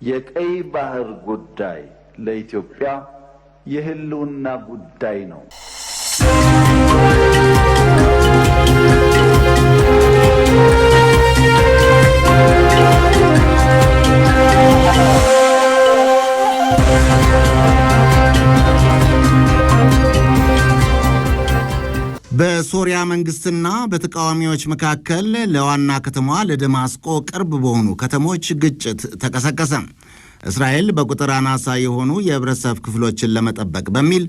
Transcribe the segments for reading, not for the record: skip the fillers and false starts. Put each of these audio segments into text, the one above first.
የቀይ ባህር ጉዳይ ለኢትዮጵያ የህልውና ጉዳይ ነው። በሶሪያ መንግስትና በተቃዋሚዎች መካከል ለዋና ከተማዋ ለደማስቆ ቅርብ በሆኑ ከተሞች ግጭት ተቀሰቀሰ። እስራኤል በቁጥር አናሳ የሆኑ የህብረተሰብ ክፍሎችን ለመጠበቅ በሚል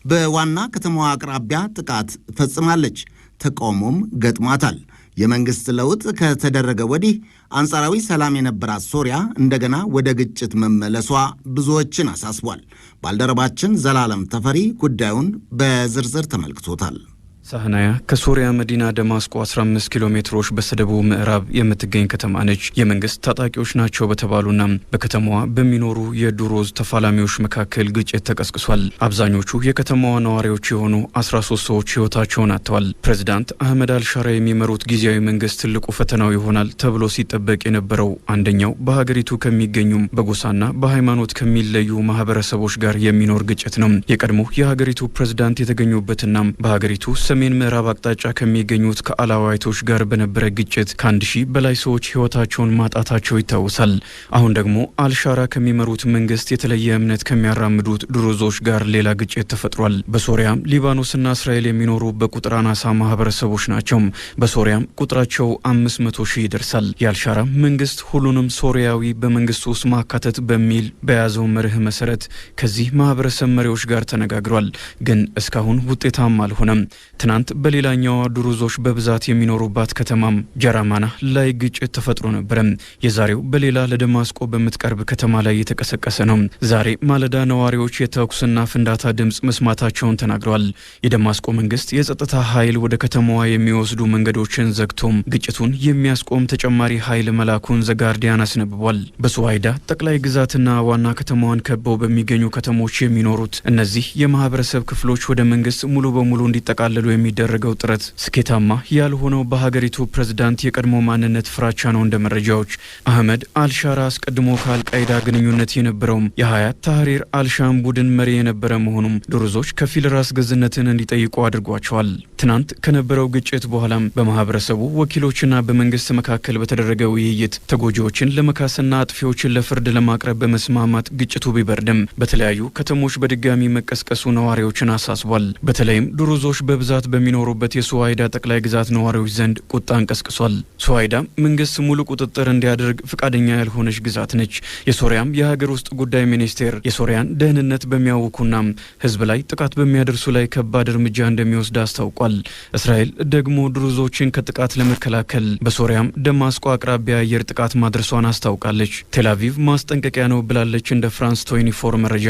በዋና ከተማዋ አቅራቢያ ጥቃት ፈጽማለች። ተቃውሞም ገጥሟታል። የመንግስት ለውጥ ከተደረገ ወዲህ አንጻራዊ ሰላም የነበራት ሶሪያ እንደገና ወደ ግጭት መመለሷ ብዙዎችን አሳስቧል። ባልደረባችን ዘላለም ተፈሪ ጉዳዩን በዝርዝር ተመልክቶታል። ሳህናያ ከሶሪያ መዲና ደማስቆ 15 ኪሎ ሜትሮች በስተደቡብ ምዕራብ የምትገኝ ከተማ ነች። የመንግስት ታጣቂዎች ናቸው በተባሉና በከተማዋ በሚኖሩ የዱሮዝ ተፋላሚዎች መካከል ግጭት ተቀስቅሷል። አብዛኞቹ የከተማዋ ነዋሪዎች የሆኑ 13 ሰዎች ህይወታቸውን አጥተዋል። ፕሬዝዳንት አህመድ አልሻራ የሚመሩት ጊዜያዊ መንግስት ትልቁ ፈተናው ይሆናል ተብሎ ሲጠበቅ የነበረው አንደኛው በሀገሪቱ ከሚገኙም በጎሳና በሃይማኖት ከሚለዩ ማህበረሰቦች ጋር የሚኖር ግጭት ነው። የቀድሞ የሀገሪቱ ፕሬዝዳንት የተገኙበትና በሀገሪቱ ሰሜን ምዕራብ አቅጣጫ ከሚገኙት ከአላዋይቶች ጋር በነበረ ግጭት ከ1000 በላይ ሰዎች ህይወታቸውን ማጣታቸው ይታወሳል። አሁን ደግሞ አልሻራ ከሚመሩት መንግስት የተለየ እምነት ከሚያራምዱት ድሩዞች ጋር ሌላ ግጭት ተፈጥሯል። በሶሪያም ሊባኖስና እስራኤል የሚኖሩ በቁጥር አናሳ ማህበረሰቦች ናቸው። በሶሪያም ቁጥራቸው 500,000 ይደርሳል። የአልሻራ መንግስት ሁሉንም ሶሪያዊ በመንግስቱ ውስጥ ማካተት በሚል በያዘው መርህ መሰረት ከዚህ ማህበረሰብ መሪዎች ጋር ተነጋግሯል። ግን እስካሁን ውጤታማ አልሆነም። ትናንት በሌላኛው ድሩዞች በብዛት የሚኖሩባት ከተማም ጀራማና ላይ ግጭት ተፈጥሮ ነበር። የዛሬው በሌላ ለደማስቆ በምትቀርብ ከተማ ላይ የተቀሰቀሰ ነው። ዛሬ ማለዳ ነዋሪዎች የተኩስና ፍንዳታ ድምጽ መስማታቸውን ተናግረዋል። የደማስቆ መንግስት የጸጥታ ኃይል ወደ ከተማዋ የሚወስዱ መንገዶችን ዘግቶም ግጭቱን የሚያስቆም ተጨማሪ ኃይል መላኩን ዘጋርዲያን አስነብቧል። በሱዋይዳ ጠቅላይ ግዛትና ዋና ከተማዋን ከበው በሚገኙ ከተሞች የሚኖሩት እነዚህ የማህበረሰብ ክፍሎች ወደ መንግስት ሙሉ በሙሉ እንዲጠቃለሉ የሚደረገው ጥረት ስኬታማ ያልሆነው በሀገሪቱ ፕሬዝዳንት የቀድሞ ማንነት ፍራቻ ነው። እንደ መረጃዎች አህመድ አልሻራ አስቀድሞ ከአልቃይዳ ግንኙነት የነበረውም የሀያት ታህሪር አልሻም ቡድን መሪ የነበረ መሆኑም ድሩዞች ከፊል ራስ ገዝነትን እንዲጠይቁ አድርጓቸዋል። ትናንት ከነበረው ግጭት በኋላም በማህበረሰቡ ወኪሎችና በመንግስት መካከል በተደረገ ውይይት ተጎጂዎችን ለመካስና አጥፊዎችን ለፍርድ ለማቅረብ በመስማማት ግጭቱ ቢበርድም በተለያዩ ከተሞች በድጋሚ መቀስቀሱ ነዋሪዎችን አሳስቧል። በተለይም ድሩዞች በብዛት በሚኖሩበት የሱዋይዳ ጠቅላይ ግዛት ነዋሪዎች ዘንድ ቁጣን ቀስቅሷል። ሱዋይዳ መንግስት ሙሉ ቁጥጥር እንዲያደርግ ፍቃደኛ ያልሆነች ግዛት ነች። የሶሪያም የሀገር ውስጥ ጉዳይ ሚኒስቴር የሶሪያን ደህንነት በሚያውኩና ህዝብ ላይ ጥቃት በሚያደርሱ ላይ ከባድ እርምጃ እንደሚወስድ አስታውቋል። እስራኤል ደግሞ ድሩዞችን ከጥቃት ለመከላከል በሶሪያም ደማስቆ አቅራቢያ አየር ጥቃት ማድረሷን አስታውቃለች። ቴልአቪቭ ማስጠንቀቂያ ነው ብላለች። እንደ ፍራንስ 24 መረጃ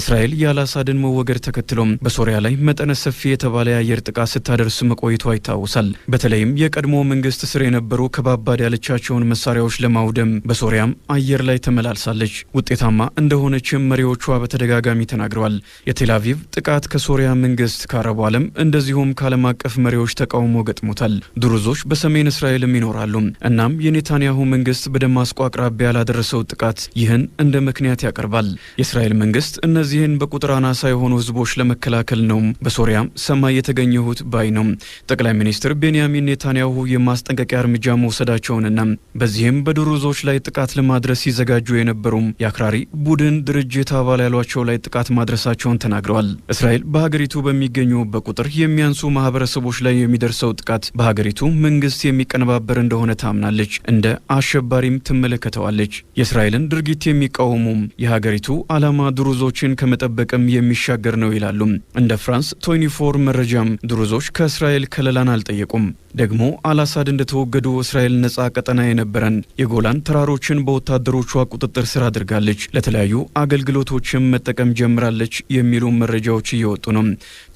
እስራኤል የአላሳድን መወገድ ተከትሎም በሶሪያ ላይ መጠነ ሰፊ የተባለ የአየር ጥቃት ስታደርስ መቆየቷ ይታወሳል። በተለይም የቀድሞ መንግስት ስር የነበሩ ከባባድ ያለቻቸውን መሳሪያዎች ለማውደም በሶሪያም አየር ላይ ተመላልሳለች። ውጤታማ እንደሆነችም መሪዎቿ በተደጋጋሚ ተናግረዋል። የቴልአቪቭ ጥቃት ከሶሪያ መንግስት፣ ከአረቡ ዓለም እንደዚሁም ከዓለም አቀፍ መሪዎች ተቃውሞ ገጥሞታል። ድሩዞች በሰሜን እስራኤልም ይኖራሉ። እናም የኔታንያሁ መንግስት በደማስቆ አቅራቢያ ላደረሰው ጥቃት ይህን እንደ ምክንያት ያቀርባል። የእስራኤል መንግስት እነዚህን በቁጥር አናሳ የሆኑ ህዝቦች ለመከላከል ነው በሶሪያም ሰማይ የተገኘሁት ባይ ነው። ጠቅላይ ሚኒስትር ቤንያሚን ኔታንያሁ የማስጠንቀቂያ እርምጃ መውሰዳቸውንና በዚህም በድሩዞች ላይ ጥቃት ለማድረስ ሲዘጋጁ የነበሩም የአክራሪ ቡድን ድርጅት አባል ያሏቸው ላይ ጥቃት ማድረሳቸውን ተናግረዋል። እስራኤል በሀገሪቱ በሚገኙ በቁጥር የሚያንሱ ማህበረሰቦች ላይ የሚደርሰው ጥቃት በሀገሪቱ መንግስት የሚቀነባበር እንደሆነ ታምናለች። እንደ አሸባሪም ትመለከተዋለች። የእስራኤልን ድርጊት የሚቃወሙም የሀገሪቱ ዓላማ ድሩዞችን ከመጠበቅም የሚሻገር ነው ይላሉ። እንደ ፍራንስ 24 መረጃም ድሩዞች ከእስራኤል ከለላን አልጠየቁም። ደግሞ አልአሳድ እንደተወገዱ እስራኤል ነጻ ቀጠና የነበረን የጎላን ተራሮችን በወታደሮቿ ቁጥጥር ስር አድርጋለች፣ ለተለያዩ አገልግሎቶችም መጠቀም ጀምራለች የሚሉ መረጃዎች እየወጡ ነው።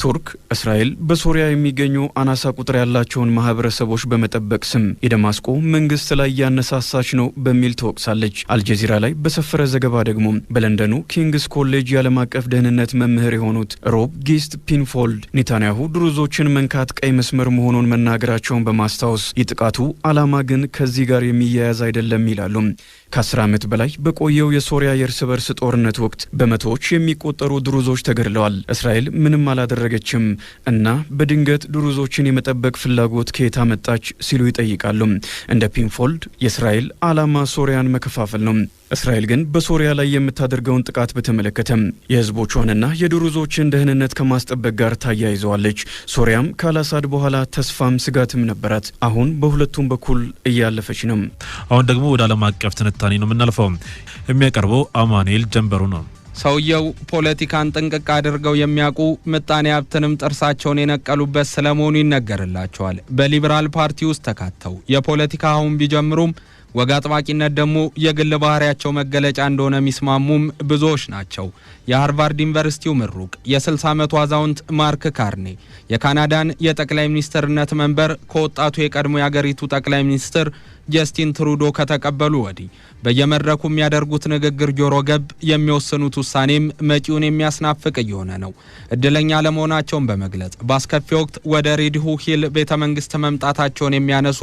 ቱርክ እስራኤል በሶሪያ የሚገኙ አናሳ ቁጥር ያላቸውን ማህበረሰቦች በመጠበቅ ስም የደማስቆ መንግስት ላይ ያነሳሳች ነው በሚል ተወቅሳለች። አልጀዚራ ላይ በሰፈረ ዘገባ ደግሞ በለንደኑ ኪንግስ ኮሌጅ የዓለም አቀፍ ደህንነት መምህር የሆኑት ሮብ ጊስት ፒንፎልድ ኔታንያሁ ድሩዞችን መንካት ቀይ መስመር መሆኑን መናገራቸውን በማስታወስ የጥቃቱ ዓላማ ግን ከዚህ ጋር የሚያያዝ አይደለም ይላሉ። ከ10 ዓመት በላይ በቆየው የሶሪያ የእርስ በርስ ጦርነት ወቅት በመቶዎች የሚቆጠሩ ድሩዞች ተገድለዋል። እስራኤል ምንም አላደረገችም እና በድንገት ድሩዞችን የመጠበቅ ፍላጎት ከየት አመጣች ሲሉ ይጠይቃሉ። እንደ ፒንፎልድ የእስራኤል ዓላማ ሶሪያን መከፋፈል ነው። እስራኤል ግን በሶሪያ ላይ የምታደርገውን ጥቃት በተመለከተ የህዝቦቿንና የድሩዞችን ደህንነት ከማስጠበቅ ጋር ታያይዘዋለች። ሶሪያም ካላሳድ በኋላ ተስፋም ስጋትም ነበራት። አሁን በሁለቱም በኩል እያለፈች ነው። አሁን ደግሞ ወደ ዓለም አቀፍ ትንታኔ ነው የምናልፈው። የሚያቀርበው አማኑኤል ጀንበሩ ነው። ሰውየው ፖለቲካን ጥንቅቅ አድርገው የሚያውቁ ምጣኔ ሀብትንም ጥርሳቸውን የነቀሉበት ስለመሆኑ ይነገርላቸዋል። በሊበራል ፓርቲ ውስጥ ተካተው የፖለቲካ አሁን ቢጀምሩም ወግ አጥባቂነት ደግሞ የግል ባህሪያቸው መገለጫ እንደሆነ የሚስማሙም ብዙዎች ናቸው። የሃርቫርድ ዩኒቨርሲቲው ምሩቅ የ60 ዓመቱ አዛውንት ማርክ ካርኔ የካናዳን የጠቅላይ ሚኒስትርነት መንበር ከወጣቱ የቀድሞ የአገሪቱ ጠቅላይ ሚኒስትር ጀስቲን ትሩዶ ከተቀበሉ ወዲህ በየመድረኩ የሚያደርጉት ንግግር ጆሮ ገብ፣ የሚወስኑት ውሳኔም መጪውን የሚያስናፍቅ እየሆነ ነው። እድለኛ ለመሆናቸውን በመግለጽ በአስከፊ ወቅት ወደ ሪድሁ ሂል ቤተመንግስት መምጣታቸውን የሚያነሱ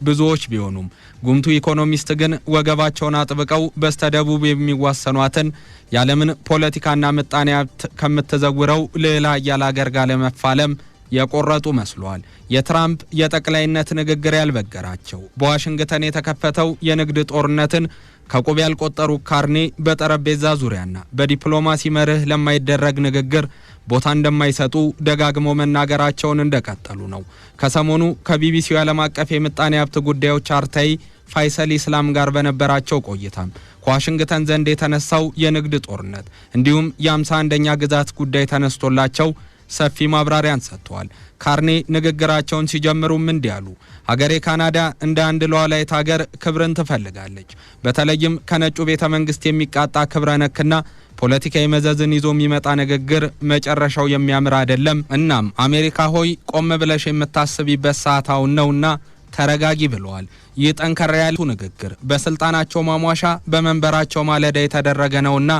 ብዙዎች ቢሆኑም ጉምቱ ኢኮኖሚስት ግን ወገባቸውን አጥብቀው በስተደቡብ የሚዋሰኗትን የዓለምን ፖለቲካና ምጣኔ ሀብት ከምትዘውረው ሌላ ኃያል አገር ጋር ለመፋለም የቆረጡ መስሏል። የትራምፕ የጠቅላይነት ንግግር ያልበገራቸው በዋሽንግተን የተከፈተው የንግድ ጦርነትን ከቁብ ያልቆጠሩ ካርኔ በጠረጴዛ ዙሪያና በዲፕሎማሲ መርህ ለማይደረግ ንግግር ቦታ እንደማይሰጡ ደጋግመው መናገራቸውን እንደቀጠሉ ነው። ከሰሞኑ ከቢቢሲው ዓለም አቀፍ የምጣኔ ሀብት ጉዳዮች አርታይ ፋይሰል ኢስላም ጋር በነበራቸው ቆይታም ከዋሽንግተን ዘንድ የተነሳው የንግድ ጦርነት እንዲሁም የ51ኛ ግዛት ጉዳይ ተነስቶላቸው ሰፊ ማብራሪያን ሰጥተዋል። ካርኔ ንግግራቸውን ሲጀምሩም እንዲህ አሉ። ሀገሬ ካናዳ እንደ አንድ ሉዓላዊት ሀገር ክብርን ትፈልጋለች። በተለይም ከነጩ ቤተ መንግስት የሚቃጣ ክብረ ነክና ፖለቲካዊ መዘዝን ይዞ የሚመጣ ንግግር መጨረሻው የሚያምር አይደለም። እናም አሜሪካ ሆይ ቆም ብለሽ የምታስቢበት ሰዓት አሁን ነውና ተረጋጊ ብለዋል። ይህ ጠንከር ያለ ንግግር በስልጣናቸው ማሟሻ በመንበራቸው ማለዳ የተደረገ ነውና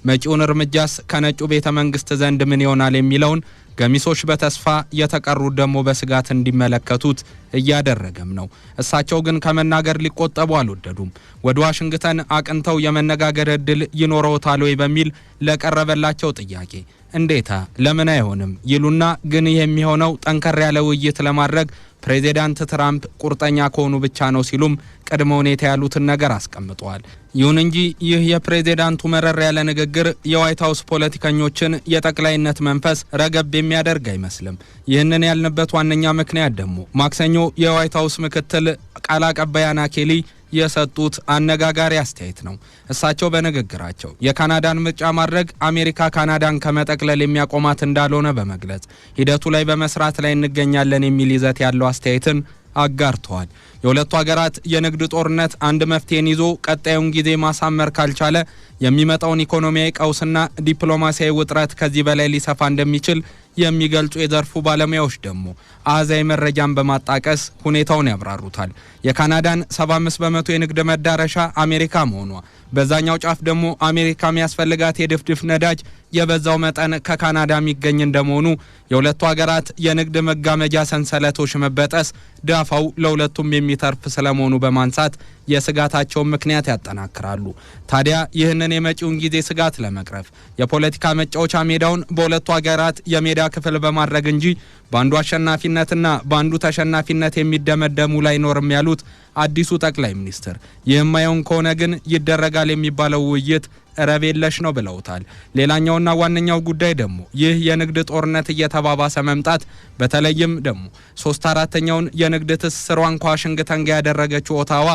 መጪውን እርምጃስ ከነጩ ቤተ መንግስት ዘንድ ምን ይሆናል የሚለውን ገሚሶች በተስፋ የተቀሩት ደግሞ በስጋት እንዲመለከቱት እያደረገም ነው። እሳቸው ግን ከመናገር ሊቆጠቡ አልወደዱም። ወደ ዋሽንግተን አቅንተው የመነጋገር እድል ይኖረውታል ወይ በሚል ለቀረበላቸው ጥያቄ እንዴታ ለምን አይሆንም ይሉና ግን ይህ የሚሆነው ጠንከር ያለ ውይይት ለማድረግ ፕሬዚዳንት ትራምፕ ቁርጠኛ ከሆኑ ብቻ ነው ሲሉም ቅድመ ሁኔታ ያሉትን ነገር አስቀምጠዋል። ይሁን እንጂ ይህ የፕሬዚዳንቱ መረር ያለ ንግግር የዋይት ሃውስ ፖለቲከኞችን የጠቅላይነት መንፈስ ረገብ የሚያደርግ አይመስልም። ይህንን ያልንበት ዋነኛ ምክንያት ደግሞ ማክሰኞ የዋይት ሃውስ ምክትል ቃል አቀባይ አና ኬሊ የሰጡት አነጋጋሪ አስተያየት ነው። እሳቸው በንግግራቸው የካናዳን ምርጫ ማድረግ አሜሪካ ካናዳን ከመጠቅለል የሚያቆማት እንዳልሆነ በመግለጽ ሂደቱ ላይ በመስራት ላይ እንገኛለን የሚል ይዘት ያለው አስተያየትን አጋርተዋል። የሁለቱ ሀገራት የንግድ ጦርነት አንድ መፍትሄን ይዞ ቀጣዩን ጊዜ ማሳመር ካልቻለ የሚመጣውን ኢኮኖሚያዊ ቀውስና ዲፕሎማሲያዊ ውጥረት ከዚህ በላይ ሊሰፋ እንደሚችል የሚገልጹ የዘርፉ ባለሙያዎች ደግሞ አሃዛዊ መረጃን በማጣቀስ ሁኔታውን ያብራሩታል። የካናዳን 75% የንግድ መዳረሻ አሜሪካ መሆኗ፣ በዛኛው ጫፍ ደግሞ አሜሪካ የሚያስፈልጋት የድፍድፍ ነዳጅ የበዛው መጠን ከካናዳ የሚገኝ እንደመሆኑ የሁለቱ ሀገራት የንግድ መጋመጃ ሰንሰለቶች መበጠስ ዳፋው ለሁለቱም የሚተርፍ ስለመሆኑ በማንሳት የስጋታቸውን ምክንያት ያጠናክራሉ። ታዲያ ይህንን የመጪውን ጊዜ ስጋት ለመቅረፍ የፖለቲካ መጫወቻ ሜዳውን በሁለቱ ሀገራት የሜዳ ክፍል በማድረግ እንጂ በአንዱ አሸናፊነትና በአንዱ ተሸናፊነት የሚደመደሙ ላይኖርም ያሉት አዲሱ ጠቅላይ ሚኒስትር ይህም አይሆን ከሆነ ግን ይደረጋል የሚባለው ውይይት ረብ የለሽ ነው ብለውታል። ሌላኛውና ዋነኛው ጉዳይ ደግሞ ይህ የንግድ ጦርነት እየተባባሰ መምጣት በተለይም ደግሞ 3/4ኛውን የንግድ ትስስሯን ከዋሽንግተን ጋር ያደረገችው ኦታዋ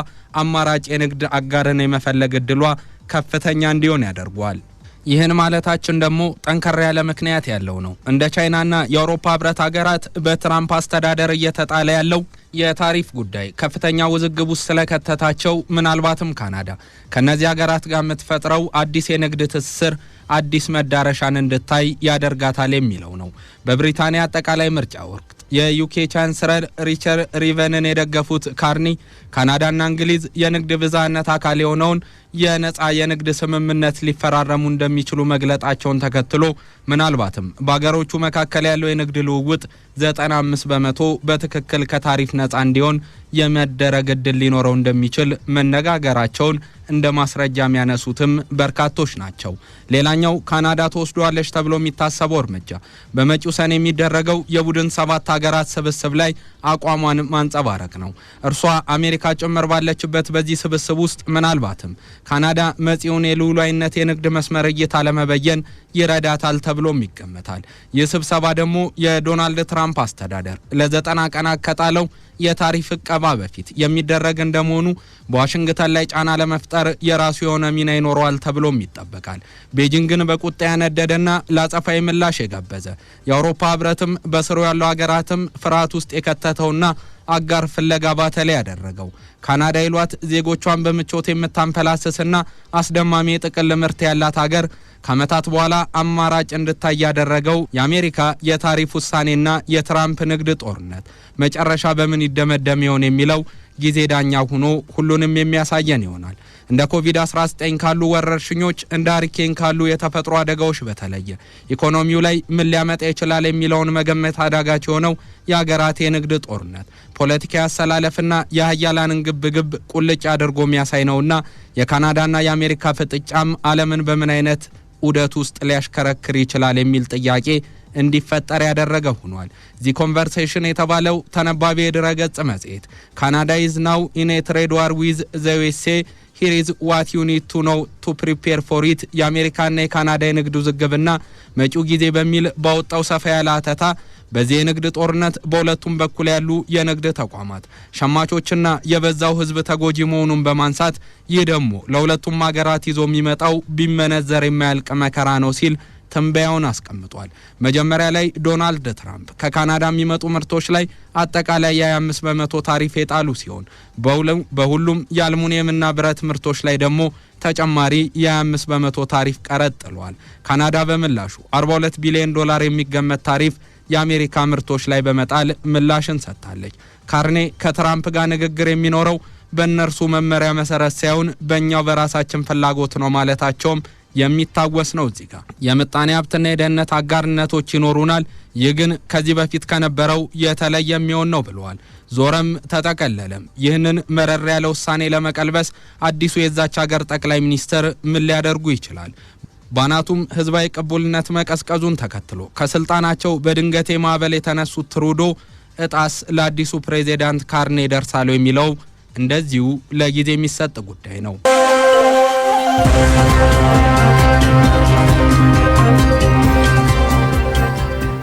አማራጭ የንግድ አጋርን የመፈለግ እድሏ ከፍተኛ እንዲሆን ያደርጓል። ይህን ማለታችን ደግሞ ጠንከር ያለ ምክንያት ያለው ነው። እንደ ቻይናና የአውሮፓ ህብረት ሀገራት በትራምፕ አስተዳደር እየተጣለ ያለው የታሪፍ ጉዳይ ከፍተኛ ውዝግብ ውስጥ ስለከተታቸው ምናልባትም ካናዳ ከነዚህ ሀገራት ጋር የምትፈጥረው አዲስ የንግድ ትስስር አዲስ መዳረሻን እንድታይ ያደርጋታል የሚለው ነው። በብሪታንያ አጠቃላይ ምርጫ ወቅት የዩኬ ቻንስለር ሪቻርድ ሪቨንን የደገፉት ካርኒ ካናዳና እንግሊዝ የንግድ ብዝሃነት አካል የሆነውን የነጻ የንግድ ስምምነት ሊፈራረሙ እንደሚችሉ መግለጣቸውን ተከትሎ ምናልባትም በአገሮቹ መካከል ያለው የንግድ ልውውጥ 95% በትክክል ከታሪፍ ነጻ እንዲሆን የመደረግ እድል ሊኖረው እንደሚችል መነጋገራቸውን እንደ ማስረጃ የሚያነሱትም በርካቶች ናቸው። ሌላኛው ካናዳ ተወስዷለች ተብሎ የሚታሰበው እርምጃ በመጪው ሰኔ የሚደረገው የቡድን 7 ሀገራት ስብስብ ላይ አቋሟን ማንጸባረቅ ነው። እርሷ አሜሪካ ጭምር ባለችበት በዚህ ስብስብ ውስጥ ምናልባትም ካናዳ መጪውን የሉዓላዊነት የንግድ መስመር እይታ ለመበየን ይረዳታል ተብሎም ይገመታል። ይህ ስብሰባ ደግሞ የዶናልድ ትራምፕ አስተዳደር ለ90 ቀናት ከጣለው የታሪፍ ዕቀባ በፊት የሚደረግ እንደመሆኑ በዋሽንግተን ላይ ጫና ለመፍጠር የራሱ የሆነ ሚና ይኖረዋል ተብሎም ይጠበቃል። ቤጂንግን በቁጣ ያነደደና ላጸፋዊ ምላሽ የጋበዘ የአውሮፓ ህብረትም በስሩ ያለው ሀገራትም ፍርሃት ውስጥ የከተተውና አጋር ፍለጋ ባተለ ያደረገው ካናዳ ይሏት ዜጎቿን በምቾት የምታንፈላስስና አስደማሚ የጥቅል ምርት ያላት ሀገር ከዓመታት በኋላ አማራጭ እንድታይ ያደረገው የአሜሪካ የታሪፍ ውሳኔና የትራምፕ ንግድ ጦርነት መጨረሻ በምን ይደመደም ይሆን የሚለው ጊዜ ዳኛ ሆኖ ሁሉንም የሚያሳየን ይሆናል። እንደ ኮቪድ-19 ካሉ ወረርሽኞች እንደ ሃሪኬን ካሉ የተፈጥሮ አደጋዎች በተለየ ኢኮኖሚው ላይ ምን ሊያመጣ ይችላል የሚለውን መገመት አዳጋች የሆነው የሀገራት የንግድ ጦርነት ፖለቲካዊ አሰላለፍና የሀያላንን ግብግብ ቁልጭ አድርጎ የሚያሳይ ነውና የካናዳና የአሜሪካ ፍጥጫም ዓለምን በምን አይነት ዑደት ውስጥ ሊያሽከረክር ይችላል የሚል ጥያቄ እንዲፈጠር ያደረገ ሆኗል። ዚ ኮንቨርሴሽን የተባለው ተነባቢ የድረገጽ መጽሔት ካናዳ ኢዝ ናው ኢን ኤ ትሬድ ዋር ዊዝ ዘ ዩኤስኤ ሂር ኢዝ ዋት ዩ ኒድ ቱ ኖው ቱ ፕሪፔር ፎር ኢት የአሜሪካና የካናዳ የንግድ ውዝግብና መጪው ጊዜ በሚል ባወጣው ሰፋ ያለ አተታ በዚህ የንግድ ጦርነት በሁለቱም በኩል ያሉ የንግድ ተቋማት ሸማቾችና የበዛው ህዝብ ተጎጂ መሆኑን በማንሳት ይህ ደግሞ ለሁለቱም ሀገራት ይዞ የሚመጣው ቢመነዘር የማያልቅ መከራ ነው ሲል ትንበያውን አስቀምጧል። መጀመሪያ ላይ ዶናልድ ትራምፕ ከካናዳ የሚመጡ ምርቶች ላይ አጠቃላይ የ25% ታሪፍ የጣሉ ሲሆን በሁሉም የአልሙኒየምና ብረት ምርቶች ላይ ደግሞ ተጨማሪ የ25% ታሪፍ ቀረጥ ጥሏል። ካናዳ በምላሹ $42 ቢሊዮን የሚገመት ታሪፍ የአሜሪካ ምርቶች ላይ በመጣል ምላሽን ሰጥታለች። ካርኔ ከትራምፕ ጋር ንግግር የሚኖረው በእነርሱ መመሪያ መሰረት ሳይሆን በእኛው በራሳችን ፍላጎት ነው ማለታቸውም የሚታወስ ነው። እዚህ ጋር የምጣኔ ሀብትና የደህንነት አጋርነቶች ይኖሩናል፣ ይህ ግን ከዚህ በፊት ከነበረው የተለየ የሚሆን ነው ብለዋል። ዞረም ተጠቀለለም ይህንን መረር ያለ ውሳኔ ለመቀልበስ አዲሱ የዛች ሀገር ጠቅላይ ሚኒስትር ምን ሊያደርጉ ይችላል? ባናቱም ህዝባዊ ቅቡልነት መቀዝቀዙን ተከትሎ ከስልጣናቸው በድንገቴ ማዕበል የተነሱት ትሩዶ እጣስ ለአዲሱ ፕሬዚዳንት ካርኔ ደርሳሉ የሚለው እንደዚሁ ለጊዜ የሚሰጥ ጉዳይ ነው።